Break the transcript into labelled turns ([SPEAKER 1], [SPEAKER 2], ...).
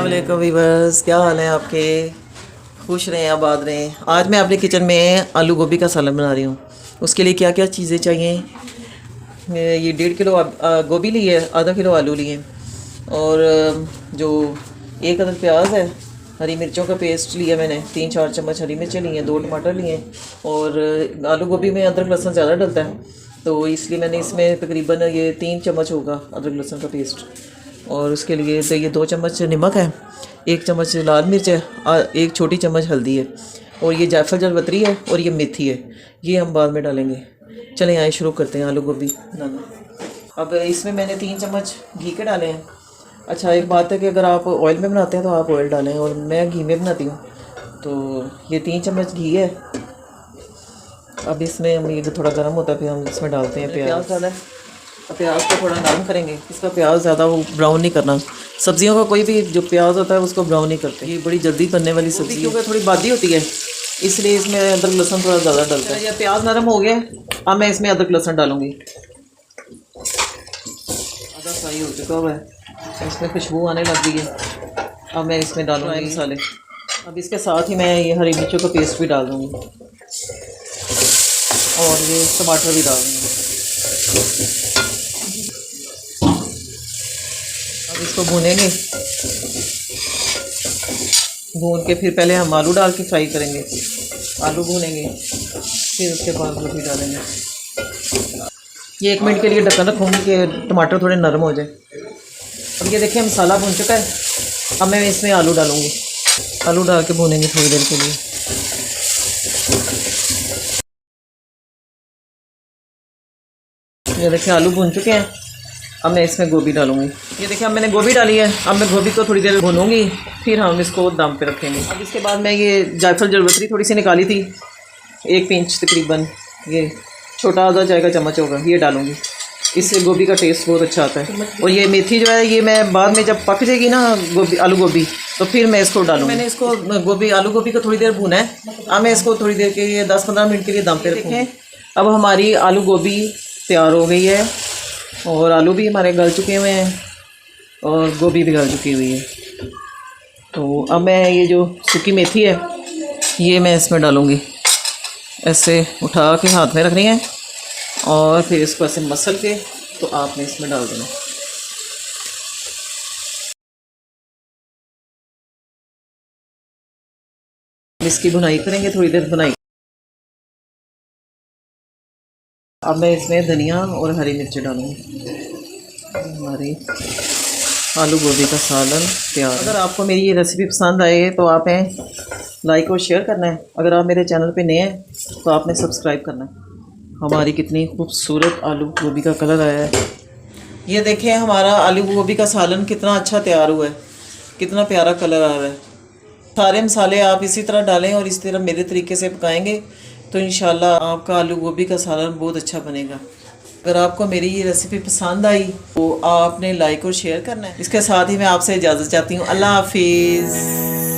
[SPEAKER 1] अस्सलामुअलैकुम वीवर्स, क्या हाल है आपके? खुश रहें, आबाद रहें। आज मैं अपने किचन में आलू गोभी का सालन बना रही हूँ। उसके लिए क्या क्या चीज़ें चाहिए? ये 1.5 किलो गोभी ली है, आधा किलो आलू लिए और जो 1 अदद प्याज है, हरी मिर्चों का पेस्ट लिया मैंने, 3-4 चम्मच हरी मिर्चें लिए, 2 टमाटर लिए और आलू गोभी में अदरक लहसुन ज़्यादा डलता है तो इसलिए मैंने इसमें तकरीबन ये 3 चम्मच होगा अदरक लहसुन का पेस्ट। और उसके लिए तो ये 2 चम्मच नमक है, 1 चम्मच लाल मिर्च है, 1 छोटी चम्मच हल्दी है और ये जायफल जलपत्री है और ये मेथी है, ये हम बाद में डालेंगे। चलें आए शुरू करते हैं आलू गोभी बनाना। अब इसमें मैंने 3 चम्मच घी के डाले हैं। अच्छा, एक बात है कि अगर आप ऑयल में बनाते हैं तो आप ऑयल डालें और मैं घी में बनाती हूँ। तो ये 3 चम्मच घी है। अब इसमें हम ये थोड़ा गर्म होता है फिर हम इसमें डालते हैं प्याज। ज़्यादा है, प्याज को थोड़ा नरम करेंगे। इसका प्याज ज़्यादा वो ब्राउन नहीं करना। सब्जियों का कोई भी जो प्याज होता है उसको ब्राउन नहीं करते। ये बड़ी जल्दी बनने वाली सब्ज़ी क्योंकि थोड़ी बादी होती है, इसलिए इसमें अदरक लहसुन थोड़ा ज़्यादा डलता है। ये प्याज नरम हो गया, अब मैं इसमें अदरक लहसुन डालूँगी। आधा फ्राई हो चुका हुआ है, इसमें खुशबू आने लग गई है। अब मैं इसमें डालूँगी मसाले। अब इसके साथ ही मैं ये हरी मिर्चों का पेस्ट भी डाल दूँगी और ये टमाटर भी डाल दूँगी। अब इसको भूनेंगे, भून के फिर पहले हम आलू डाल के फ्राई करेंगे। आलू भूनेंगे फिर उसके बाद गोभी डालेंगे। ये 1 मिनट के लिए ढक्कन रखूँगी कि टमाटर थोड़े नरम हो जाए। अब ये देखिए मसाला भून चुका है। अब मैं इसमें आलू डालूँगी, आलू डाल के भूनेंगे थोड़ी देर के लिए। ये देखिए आलू भून चुके हैं, अब मैं इसमें गोभी डालूँगी। ये देखिए अब मैंने गोभी डाली है। अब मैं गोभी को थोड़ी देर भूनूंगी, फिर हम इसको दम पे रखेंगे। अब इसके बाद मैं ये जायफल जलपत्री थोड़ी सी निकाली थी, 1 पिंच तकरीबन, ये छोटा आधा चाय का चम्मच होगा, ये डालूँगी। इससे गोभी का टेस्ट बहुत अच्छा आता है। और ये मेथी जो है ये मैं बाद में जब पक जाएगी ना गोभी, आलू गोभी, तो फिर मैं इसको डालूँगी। मैंने इसको आलू गोभी को थोड़ी देर भूना है। अब मैं इसको थोड़ी देर के लिए 10-15 मिनट के लिए दम पे रखें। अब हमारी आलू गोभी तैयार हो गई है और आलू भी हमारे गल चुके हुए हैं और गोभी भी गल चुकी हुई है। तो अब मैं ये जो सूखी मेथी है ये मैं इसमें डालूँगी। ऐसे उठा के हाथ में रखनी है और फिर इसको ऐसे मसल के तो आपने इसमें डाल देना। इसकी भुनाई करेंगे, थोड़ी देर भुनाई। अब मैं इसमें धनिया और हरी मिर्ची डालूँगी। हमारी आलू गोभी का सालन तैयार। अगर आपको मेरी ये रेसिपी पसंद आए तो आपने लाइक और शेयर करना है। अगर आप मेरे चैनल पे नए हैं तो आपने सब्सक्राइब करना है। हमारी कितनी खूबसूरत आलू गोभी का कलर आया है। ये देखें हमारा आलू गोभी का सालन कितना अच्छा तैयार हुआ है, कितना प्यारा कलर आ रहा है। सारे मसाले आप इसी तरह डालें और इसी तरह मेरे तरीके से पकाएंगे तो इंशाल्लाह आपका आलू गोभी का सालन बहुत अच्छा बनेगा। अगर आपको मेरी ये रेसिपी पसंद आई तो आपने लाइक और शेयर करना है। इसके साथ ही मैं आपसे इजाज़त चाहती हूँ। अल्लाह हाफिज़।